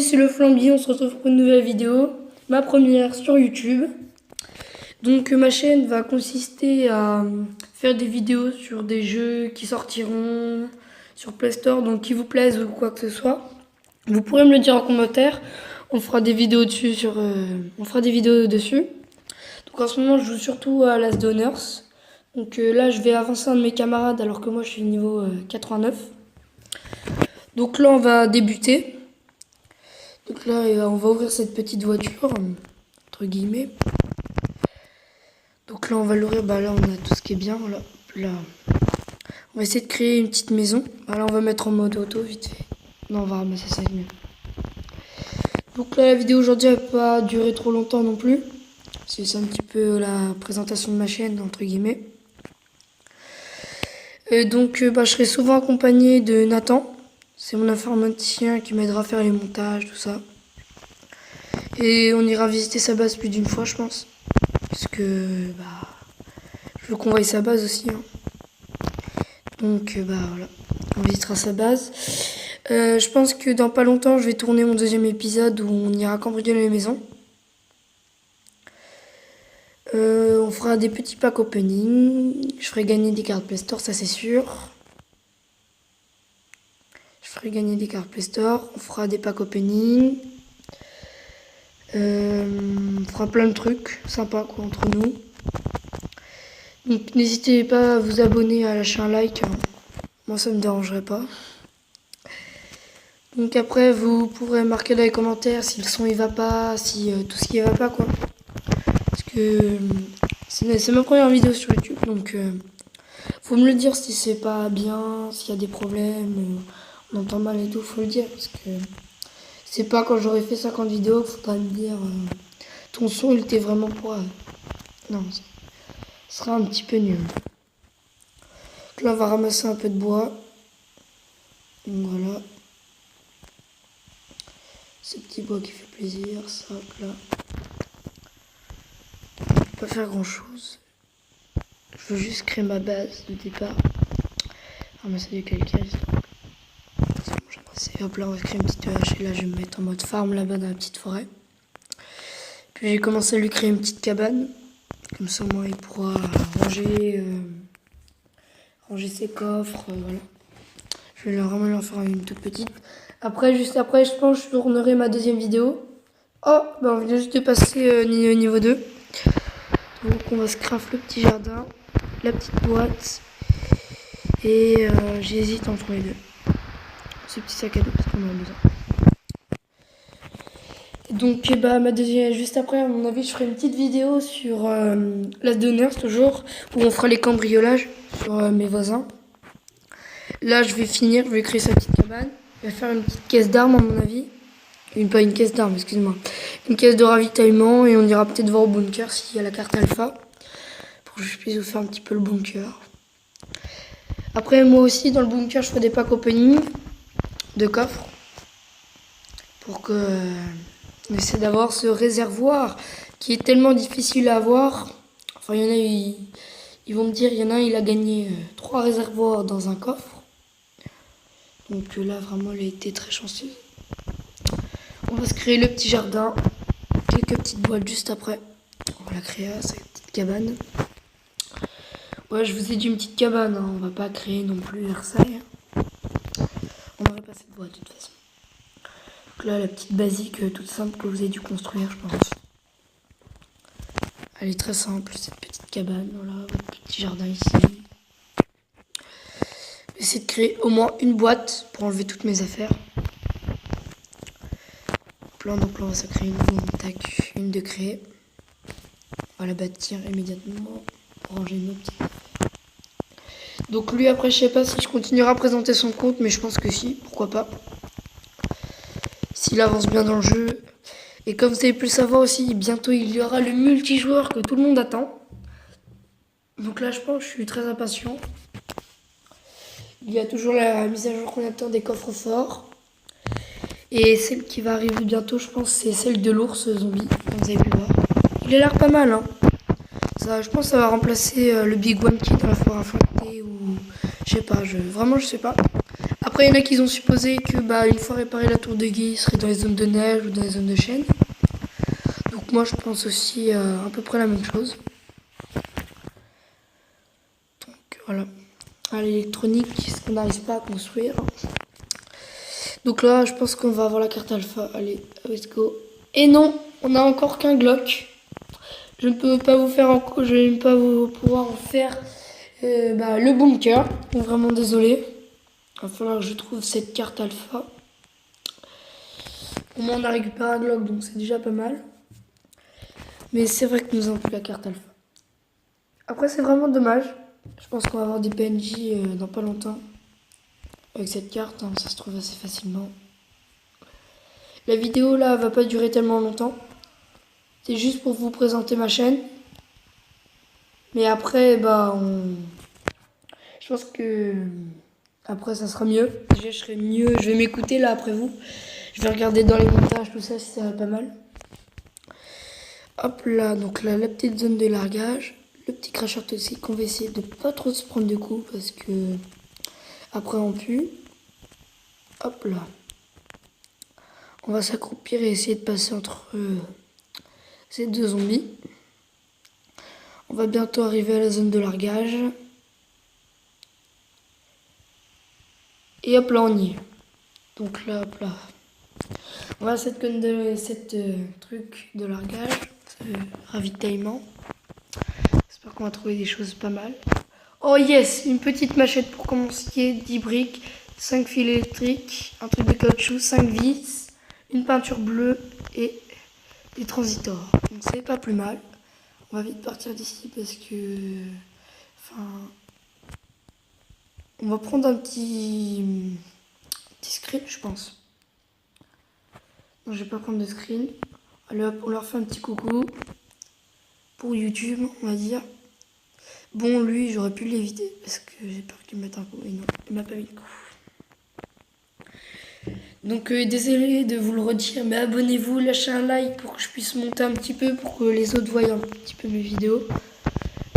Salut, c'est le Flamby, on se retrouve pour une nouvelle vidéo, ma première sur YouTube. Donc ma chaîne va consister à faire des vidéos sur des jeux qui sortiront sur Play Store, donc qui vous plaisent ou quoi que ce soit. Vous pourrez me le dire en commentaire, on fera des vidéos dessus on fera des vidéos dessus. Donc en ce moment je joue surtout à Last Donners. Donc là je vais avancer un de mes camarades alors que moi je suis niveau 89. Donc là on va débuter. Donc là, on va ouvrir cette petite voiture, entre guillemets. Donc là, on va l'ouvrir. Bah là, on a tout ce qui est bien. Là. On va essayer de créer une petite maison. Bah là, on va mettre en mode auto, vite fait. Non, on va ramasser ça mieux. Donc là, la vidéo aujourd'hui, elle va pas durer trop longtemps non plus. C'est un petit peu la présentation de ma chaîne, entre guillemets. Et donc, je serai souvent accompagné de Nathan. C'est mon informaticien qui m'aidera à faire les montages, tout ça. Et on ira visiter sa base plus d'une fois, je pense. Parce que, je veux qu'on voie sa base aussi. Hein. Donc, voilà. On visitera sa base. Je pense que dans pas longtemps, je vais tourner mon deuxième épisode où on ira cambrioler les maisons. On fera des petits packs opening. Je ferai gagner des cartes Play Store, ça c'est sûr. Je ferai gagner des cartes Play Store. On fera des packs opening. On fera plein de trucs sympas quoi, entre nous. Donc n'hésitez pas à vous abonner, à lâcher un like. Hein. Moi ça me dérangerait pas. Donc après vous pourrez marquer dans les commentaires si le son il va pas, si tout ce qui va pas quoi. Parce que c'est ma première vidéo sur YouTube, donc faut me le dire si c'est pas bien, s'il y a des problèmes, on entend mal et tout, faut le dire parce que c'est pas quand j'aurai fait 50 vidéos qu'il faudra me dire ton son il était vraiment pour non, ce sera un petit peu nul. Donc là on va ramasser un peu de bois. Donc voilà. Ce petit bois qui fait plaisir, ça là. Pas faire grand chose. Je veux juste créer ma base de départ. Ramasser du calcaire. C'est bon, j'ai ramassé. Hop là, on va créer une petite hache. Et là, je vais me mettre en mode farm là-bas dans la petite forêt. Puis j'ai commencé à lui créer une petite cabane. Comme ça, moi, il pourra ranger ses coffres. Voilà. Je vais vraiment lui en faire une toute petite. Après, juste après, je pense que je tournerai ma deuxième vidéo. Oh, on vient juste de passer niveau 2. Donc on va se craft le petit jardin, la petite boîte et j'hésite entre les deux. Ce petit sac à dos parce qu'on en a besoin. Et donc ma deuxième, juste après à mon avis je ferai une petite vidéo sur Last Donners toujours où on fera les cambriolages sur mes voisins. Là je vais finir, je vais créer sa petite cabane, je vais faire une petite caisse d'armes à mon avis. Pas une caisse d'armes, excuse-moi. Une caisse de ravitaillement et on ira peut-être voir au bunker s'il y a la carte alpha. Pour que je puisse vous faire un petit peu le bunker. Après moi aussi dans le bunker je ferai des packs opening de coffres. Pour que on essaie d'avoir ce réservoir qui est tellement difficile à avoir. Enfin il y en a, ils vont me dire, il y en a un il a gagné 3 réservoirs dans un coffre. Donc là vraiment il a été très chanceux. On va se créer le petit jardin, quelques petites boîtes juste après. On va la créer, c'est une petite cabane. Ouais, je vous ai dit une petite cabane, hein. On va pas créer non plus Versailles. On n'aurait pas cette boîte de toute façon. Donc là, la petite basique, toute simple que vous avez dû construire, je pense. Elle est très simple, cette petite cabane. Voilà, votre petit jardin ici. Je vais essayer de créer au moins une boîte pour enlever toutes mes affaires. Donc là on va se créer une de créer. On va la bâtir immédiatement pour ranger nos petits. Donc lui après je sais pas si je continuerai à présenter son compte, mais je pense que si, pourquoi pas. S'il avance bien dans le jeu. Et comme vous avez pu le savoir aussi, bientôt il y aura le multijoueur que tout le monde attend. Donc là je pense que je suis très impatient. Il y a toujours la mise à jour qu'on attend des coffres forts. Et celle qui va arriver bientôt, je pense, c'est celle de l'ours zombie, comme vous avez pu voir. Il a l'air pas mal, hein. Ça, je pense que ça va remplacer le Big One qui est dans la forêt infectée ou... Je sais pas, vraiment je sais pas. Après, il y en a qui ont supposé que une fois réparé la tour de guet, il serait dans les zones de neige ou dans les zones de chêne. Donc moi, je pense aussi à peu près la même chose. Donc voilà. À l'électronique, ce qu'on n'arrive pas à construire. Donc là, je pense qu'on va avoir la carte alpha. Allez, let's go. Et non, on n'a encore qu'un Glock. Je ne peux pas vous faire je ne vais pas vous pouvoir vous faire le bunker. Vraiment désolé. Il va falloir que je trouve cette carte alpha. Au moins on a récupéré un Glock, donc c'est déjà pas mal. Mais c'est vrai que nous avons plus la carte alpha. Après c'est vraiment dommage. Je pense qu'on va avoir des PNJ dans pas longtemps. Avec cette carte, hein, ça se trouve assez facilement. La vidéo là va pas durer tellement longtemps. C'est juste pour vous présenter ma chaîne. Mais après, je pense que après ça sera mieux. Déjà je serai mieux. Je vais m'écouter là après vous. Je vais regarder dans les montages, tout ça, si ça va pas mal. Hop là, donc là, la petite zone de largage. Le petit cracheur toxique. On va essayer de pas trop se prendre de coups parce que après on pue. Hop là. On va s'accroupir et essayer de passer entre ces deux zombies. On va bientôt arriver à la zone de largage. Et hop là, on y est. Donc là, hop là. On va à cette truc de largage, ravitaillement. J'espère qu'on va trouver des choses pas mal. Oh yes, une petite machette pour commencer, 10 briques, 5 fils électriques, un truc de caoutchouc, 5 vis, une peinture bleue et des transitors. Donc c'est pas plus mal. On va vite partir d'ici parce que... on va prendre un petit screen, je pense. Non, je vais pas prendre de screen. Allez hop, on leur fait un petit coucou. Pour YouTube, on va dire. Bon, lui, j'aurais pu l'éviter parce que j'ai peur qu'il me mette un coup. Et non, il m'a pas mis le coup. Donc, désolé de vous le redire, mais abonnez-vous, lâchez un like pour que je puisse monter un petit peu, pour que les autres voient un petit peu mes vidéos.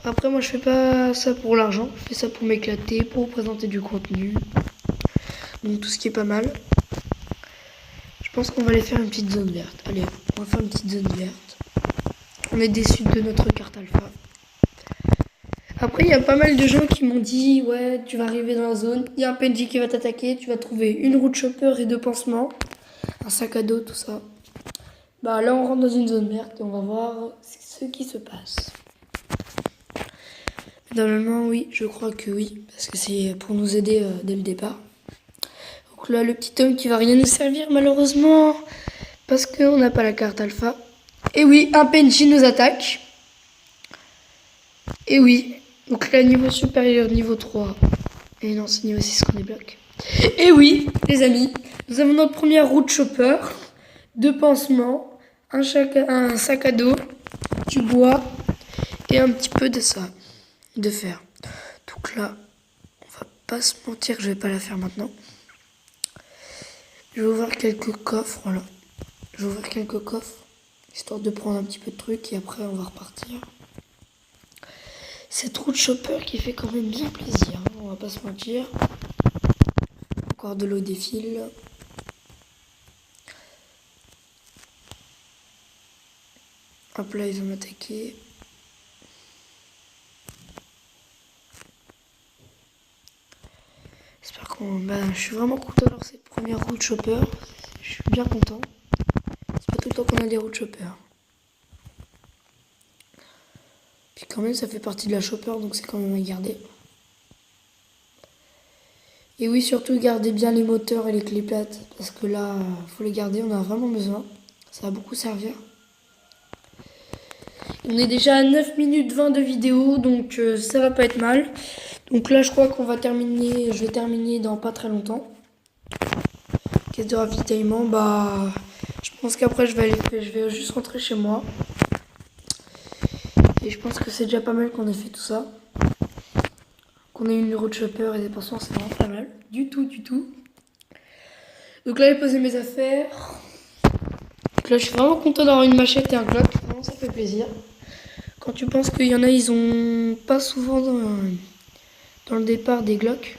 Après, moi, je fais pas ça pour l'argent. Je fais ça pour m'éclater, pour vous présenter du contenu. Donc, tout ce qui est pas mal. Je pense qu'on va aller faire une petite zone verte. Allez, on va faire une petite zone verte. On est déçus de notre carte alpha. Après, il y a pas mal de gens qui m'ont dit « Ouais, tu vas arriver dans la zone, il y a un PNJ qui va t'attaquer, tu vas trouver une roue de chopper et 2 pansements, un sac à dos, tout ça. » Là, on rentre dans une zone verte et on va voir ce qui se passe. Normalement, oui, je crois que oui, parce que c'est pour nous aider dès le départ. Donc là, le petit homme qui va rien nous servir, malheureusement, parce qu'on n'a pas la carte alpha. Et oui, un PNJ nous attaque. Et oui, donc là, niveau supérieur, niveau 3. Et non, c'est niveau 6 qu'on débloque. Et oui, les amis, nous avons notre première roue de chopper, 2 pansements, un sac à dos, du bois et un petit peu de ça, de fer. Donc là, on va pas se mentir que je vais pas la faire maintenant. Je vais ouvrir quelques coffres, voilà. Je vais ouvrir quelques coffres, histoire de prendre un petit peu de trucs et après on va repartir. Cette roue de chopper qui fait quand même bien plaisir, hein, on va pas se mentir. Encore de l'eau défile. Hop là, ils ont attaqué. J'espère qu'on... je suis vraiment content d'avoir cette première roue de chopper. Je suis bien content. C'est pas tout le temps qu'on a des roues de chopper. Puis quand même, ça fait partie de la chopper, donc c'est quand même à garder. Et oui, surtout, gardez bien les moteurs et les clés plates. Parce que là, faut les garder, on a vraiment besoin. Ça va beaucoup servir. On est déjà à 9 minutes 20 de vidéo, donc ça va pas être mal. Donc là, je crois qu'on va terminer, je vais terminer dans pas très longtemps. Caisse de ravitaillement, je pense qu'après je vais juste rentrer chez moi. Et je pense que c'est déjà pas mal qu'on ait fait tout ça. Qu'on ait une roue de chopper et des pensions, c'est vraiment pas mal. Du tout. Donc là, j'ai posé mes affaires. Donc là, je suis vraiment content d'avoir une machette et un Glock. Vraiment, ça fait plaisir. Quand tu penses qu'il y en a, ils ont pas souvent dans le départ des Glock.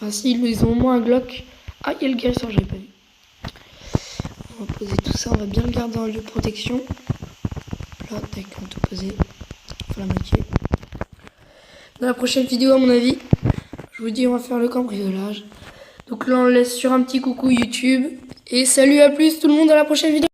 Enfin, si, ils ont au moins un Glock. Ah, il y a le guérisseur, j'avais pas vu. On va poser tout ça, on va bien le garder en lieu de protection. Là, tac, on va tout poser. Faut la moitié. Dans la prochaine vidéo, à mon avis, je vous dis, on va faire le cambriolage. Donc là, on laisse sur un petit coucou YouTube. Et salut, à plus tout le monde, à la prochaine vidéo.